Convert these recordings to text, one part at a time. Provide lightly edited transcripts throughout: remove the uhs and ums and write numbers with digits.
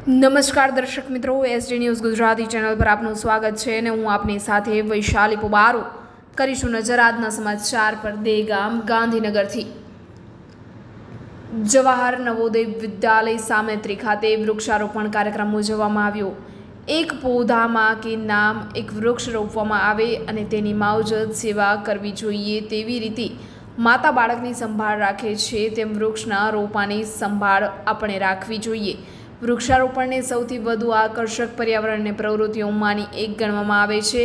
નમસ્કાર દર્શક મિત્રો, એસડી ન્યૂઝ ગુજરાતી ચેનલ પર આપનું સ્વાગત છે અને હું આપની સાથે વૈશાલી પુબારો કરીશું નજર આજના સમાચાર પર। દેગામ ગાંધીનગરથી જવાહર નવોદય વિદ્યાલય સામેત્રી ખાતે વૃક્ષારોપણ કાર્યક્રમ ઉજવવામાં આવ્યો। એક પૌધામાં કે નામ એક વૃક્ષ રોપવામાં આવે અને તેની માવજત સેવા કરવી જોઈએ તેવી રીતે માતા બાળકની સંભાળ રાખે છે તેમ વૃક્ષના રોપાની સંભાળ આપણે રાખવી જોઈએ। વૃક્ષારોપણને સૌથી વધુ આકર્ષક પર્યાવરણની પ્રવૃત્તિઓમાંની એક ગણવામાં આવે છે,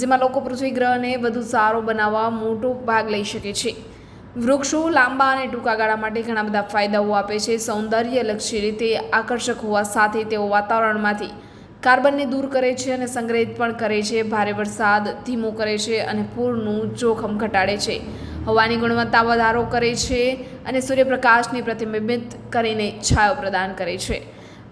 જેમાં લોકો પૃથ્વી ગ્રહને વધુ સારો બનાવવા મોટો ભાગ લઈ શકે છે। વૃક્ષો લાંબા અને ટૂંકા ગાળા માટે ઘણા બધા ફાયદાઓ આપે છે। સૌંદર્યલક્ષી રીતે આકર્ષક હોવા સાથે તેઓ વાતાવરણમાંથી કાર્બનને દૂર કરે છે અને સંગ્રહિત પણ કરે છે, ભારે વરસાદ ધીમો કરે છે અને પૂરનું જોખમ ઘટાડે છે, હવાની ગુણવત્તા વધારો કરે છે અને સૂર્યપ્રકાશને પ્રતિબિંબિત કરીને છાયો પ્રદાન કરે છે।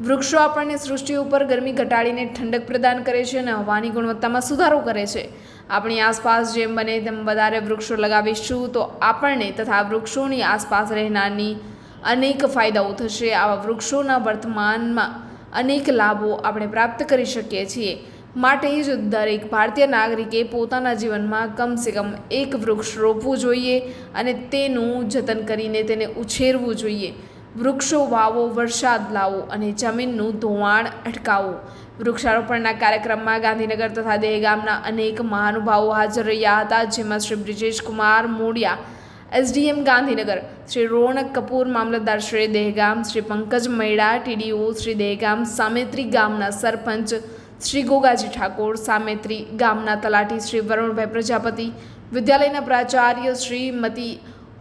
વૃક્ષો આપણને સૃષ્ટિ ઉપર ગરમી ઘટાડીને ઠંડક પ્રદાન કરે છે અને હવાની ગુણવત્તામાં સુધારો કરે છે। આપણી આસપાસ જેમ બને તેમ વધારે વૃક્ષો લગાવીશું તો આપણને તથા વૃક્ષોની આસપાસ રહેનારની અનેક ફાયદાઓ થશે। આવા વૃક્ષોના વર્તમાનમાં અનેક લાભો આપણે પ્રાપ્ત કરી શકીએ છીએ, માટે જ દરેક ભારતીય નાગરિકે પોતાના જીવનમાં કમસે કમ એક વૃક્ષ રોપવું જોઈએ અને તેનું જતન કરીને તેને ઉછેરવું જોઈએ। વૃક્ષો વાવો, વરસાદ લાવો અને જમીનનું ધોવાણ અટકાવો। વૃક્ષારોપણના કાર્યક્રમમાં ગાંધીનગર તથા દહેગામના અનેક મહાનુભાવો હાજર રહ્યા હતા, જેમાં શ્રી બ્રિજેશ કુમાર મોડિયા, એસડીએમ ગાંધીનગર, શ્રી રોનક કપૂર, મામલતદાર શ્રી દહેગામ, શ્રી પંકજ મૈડા, ટીડીઓ શ્રી દહેગામ, સામેત્રી ગામના સરપંચ શ્રી ગોગાજી ઠાકોર, સામેત્રી ગામના તલાટી શ્રી વરુણભાઈ પ્રજાપતિ, વિદ્યાલયના પ્રાચાર્ય શ્રીમતી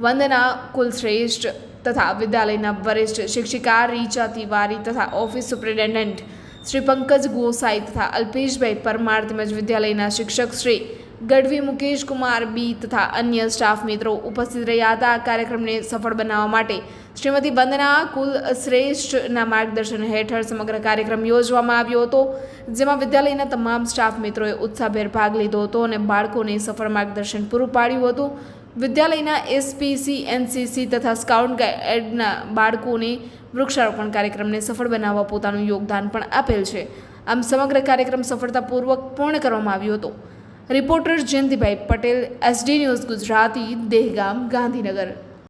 વંદના કુલશ્રેષ્ઠ તથા વિદ્યાલયના વરિષ્ઠ શિક્ષિકા રીચા તિવારી તથા ઓફિસ સુપ્રિન્ટેન્ડન્ટ શ્રી પંકજ ગોસાઈ તથા અલ્પેશભાઈ પરમાર તેમજ વિદ્યાલયના શિક્ષક શ્રી ગઢવી મુકેશ કુમાર બી તથા અન્ય સ્ટાફ મિત્રો ઉપસ્થિત રહ્યા હતા। આ કાર્યક્રમને સફળ બનાવવા માટે શ્રીમતી વંદના કુલશ્રેષ્ઠના માર્ગદર્શન હેઠળ સમગ્ર કાર્યક્રમ યોજવામાં આવ્યો હતો, જેમાં વિદ્યાલયના તમામ સ્ટાફ મિત્રોએ ઉત્સાહભેર ભાગ લીધો હતો અને બાળકોને સફળ માર્ગદર્શન પૂરું પાડ્યું હતું। વિદ્યાલયના એસપીસી, એનસીસી તથા સ્કાઉટ ગાઈડના બાળકોને વૃક્ષારોપણ કાર્યક્રમને સફળ બનાવવા પોતાનું યોગદાન પણ આપેલ છે। આમ સમગ્ર કાર્યક્રમ સફળતાપૂર્વક પૂર્ણ કરવામાં આવ્યો હતો। Reporter Jayantibhai Patel, SD news Gujarati, Dahegam, Gandhinagar.